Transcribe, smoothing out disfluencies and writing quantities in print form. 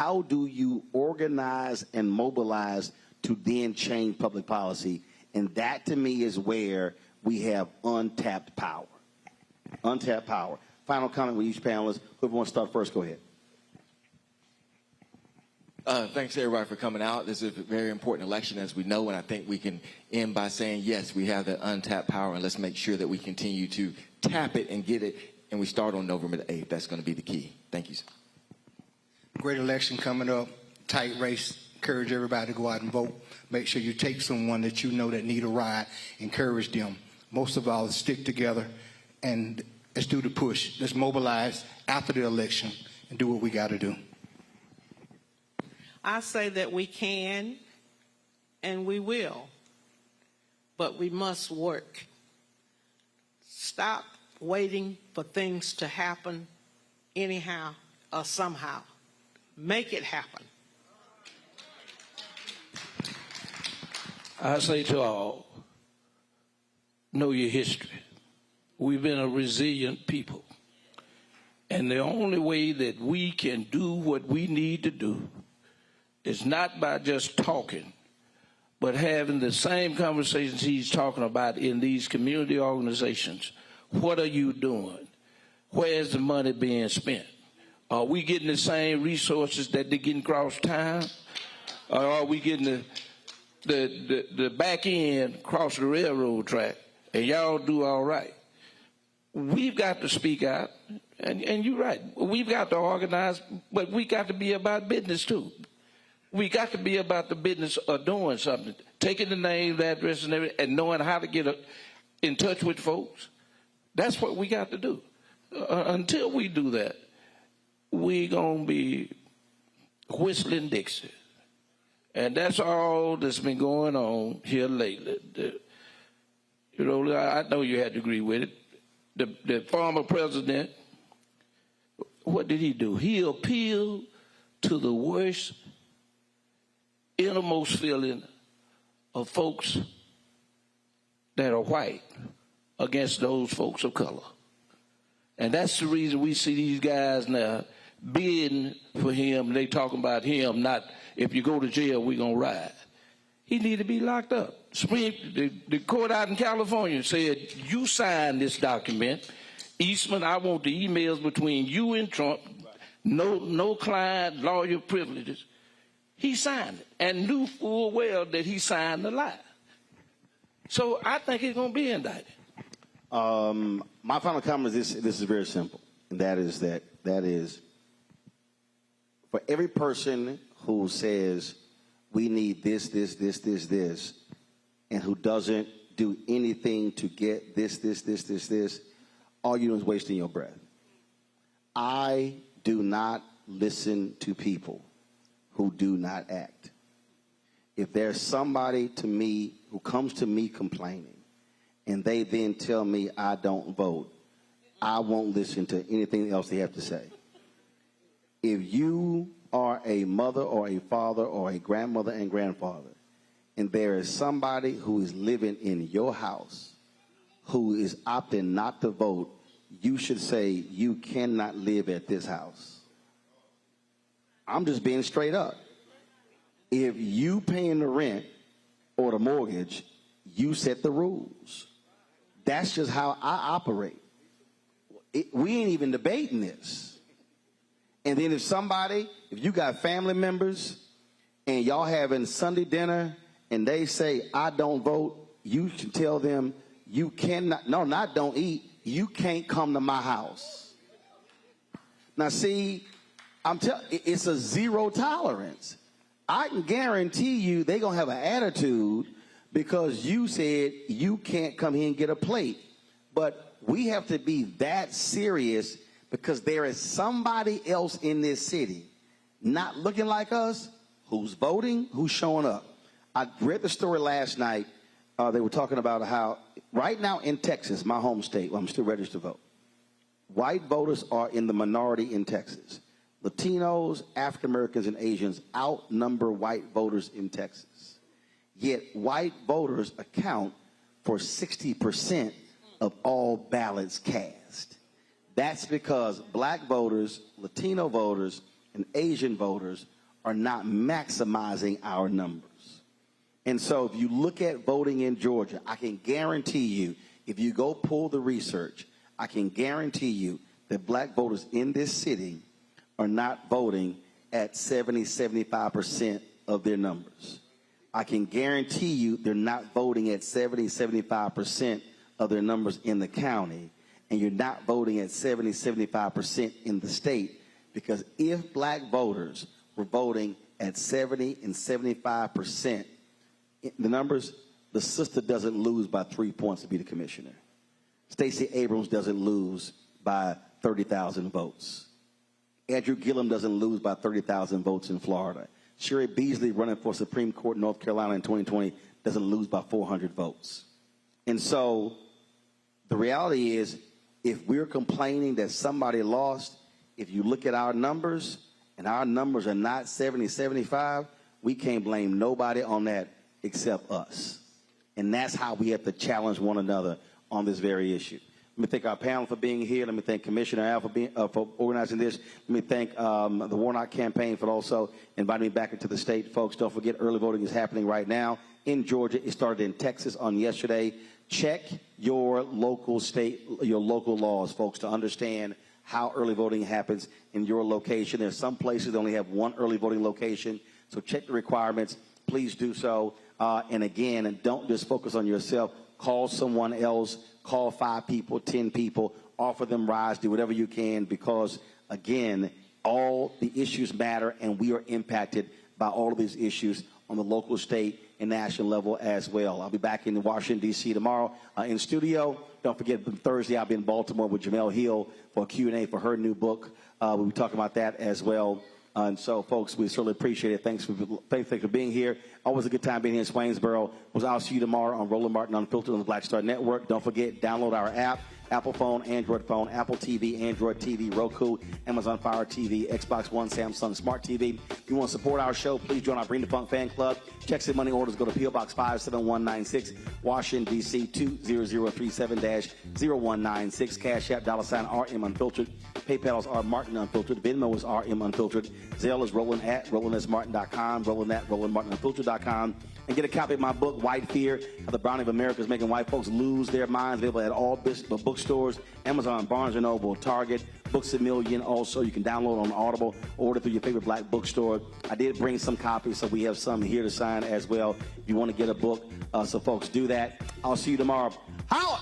How do you organize and mobilize to then change public policy? And that, to me, is where we have untapped power. Untapped power. Final comment with each panelist. Whoever wants to start first, go ahead. Thanks, everybody, for coming out. This is a very important election, as we know, and I think we can end by saying, yes, we have that untapped power, and let's make sure that we continue to tap it and get it, and we start on November the 8th. That's going to be the key. Thank you, sir. Great election coming up, tight race. Encourage everybody to go out and vote. Make sure you take someone that you know that need a ride. Encourage them. Most of all, stick together, and let's do the push. Let's mobilize after the election and do what we got to do. I say that we can and we will, but we must work. Stop waiting for things to happen anyhow or somehow. Make it happen. I say to all, know your history. We've been a resilient people. And the only way that we can do what we need to do is not by just talking, but having the same conversations he's talking about in these community organizations. What are you doing? Where's the money being spent? Are we getting the same resources that they're getting across town? Or are we getting the back end across the railroad track and y'all do all right? We've got to speak out, and you're right. We've got to organize, but we got to be about business too. We got to be about the business of doing something, taking the name, the address, and everything, and knowing how to get in touch with folks. That's what we got to do. Until we do that, we're going to be whistling Dixie. And that's all that's been going on here lately. You know, I know you had to agree with it. The former president, what did he do? He appealed to the worst, innermost feeling of folks that are white against those folks of color. And that's the reason we see these guys now bidding for him. They talking about him, not if you go to jail, we're going to ride. He need to be locked up. The court out in California said, you signed this document. Eastman, I want the emails between you and Trump. No client, lawyer privileges. He signed it and knew full well that he signed the lie. So I think he's going to be indicted. My final comment is this is very simple. And that is for every person who says we need this, and who doesn't do anything to get this, all you're doing is wasting your breath. I do not listen to people who do not act. If there's somebody to me who comes to me complaining and they then tell me I don't vote, I won't listen to anything else they have to say. If you are a mother or a father or a grandmother and grandfather, and there is somebody who is living in your house who is opting not to vote, you should say you cannot live at this house. I'm just being straight up. If you paying the rent or the mortgage, you set the rules. That's just how I operate. We ain't even debating this. And then if you got family members and y'all having Sunday dinner and they say, I don't vote, you should tell them you cannot, no, not don't eat, you can't come to my house. Now see, it's a zero tolerance. I can guarantee you they're going to have an attitude because you said you can't come here and get a plate. But we have to be that serious because there is somebody else in this city not looking like us who's voting, who's showing up. I read the story last night. They were talking about how right now in Texas, my home state, where I'm still registered to vote, white voters are in the minority in Texas. Latinos, African Americans, and Asians outnumber white voters in Texas. Yet white voters account for 60% of all ballots cast. That's because black voters, Latino voters, and Asian voters are not maximizing our numbers. And so if you look at voting in Georgia, I can guarantee you, if you go pull the research, I can guarantee you that black voters in this city are not voting at 70, 75% of their numbers. I can guarantee you they're not voting at 70, 75% of their numbers in the county, and you're not voting at 70, 75% in the state, because if black voters were voting at 70 and 75%, the numbers, the sister doesn't lose by 3 points to be the commissioner. Stacey Abrams doesn't lose by 30,000 votes. Andrew Gillum doesn't lose by 30,000 votes in Florida. Sherry Beasley, running for Supreme Court in North Carolina in 2020, doesn't lose by 400 votes. And so the reality is, if we're complaining that somebody lost, if you look at our numbers and our numbers are not 70, 75, we can't blame nobody on that except us. And that's how we have to challenge one another on this very issue. Let me thank our panel for being here. Let me thank Commissioner Al for organizing this. Let me thank the Warnock campaign for also inviting me back into the state. Folks, don't forget, early voting is happening right now in Georgia. It started in Texas on yesterday. Check your local state, your local laws, folks, to understand how early voting happens in your location. There's some places that only have one early voting location, so check the requirements. Please do so. And again, and don't just focus on yourself. Call someone else. Call 5 people, 10 people. Offer them rides. Do whatever you can, because, again, all the issues matter, and we are impacted by all of these issues on the local, state, and national level as well. I'll be back in Washington, D.C. tomorrow in studio. Don't forget, Thursday I'll be in Baltimore with Jamel Hill for a Q&A for her new book. We'll be talking about that as well. And so, folks, we certainly appreciate it. Thanks for being here. Always a good time being here in Swainsboro. I'll see you tomorrow on Roland Martin Unfiltered on the Black Star Network. Don't forget, download our app, Apple phone, Android phone, Apple TV, Android TV, Roku, Amazon Fire TV, Xbox One, Samsung Smart TV. If you want to support our show, please join our Bring the Funk fan club. Checks and money orders go to P.O. Box 57196, Washington, D.C. 20037-0196. Cash App, $RM Unfiltered. PayPal is R Martin Unfiltered. Venmo is RM Unfiltered. Zelle is Roland at RolandSMartin.com. Roland at RolandMartinUnfiltered.com. And get a copy of my book, White Fear, How the Browning of America is Making White Folks Lose Their Minds. Available at all bookstores, Amazon, Barnes & Noble, Target, Books A Million. Also, you can download on Audible, order through your favorite black bookstore. I did bring some copies, so we have some here to sign as well if you want to get a book. So, folks, do that. I'll see you tomorrow. Holla!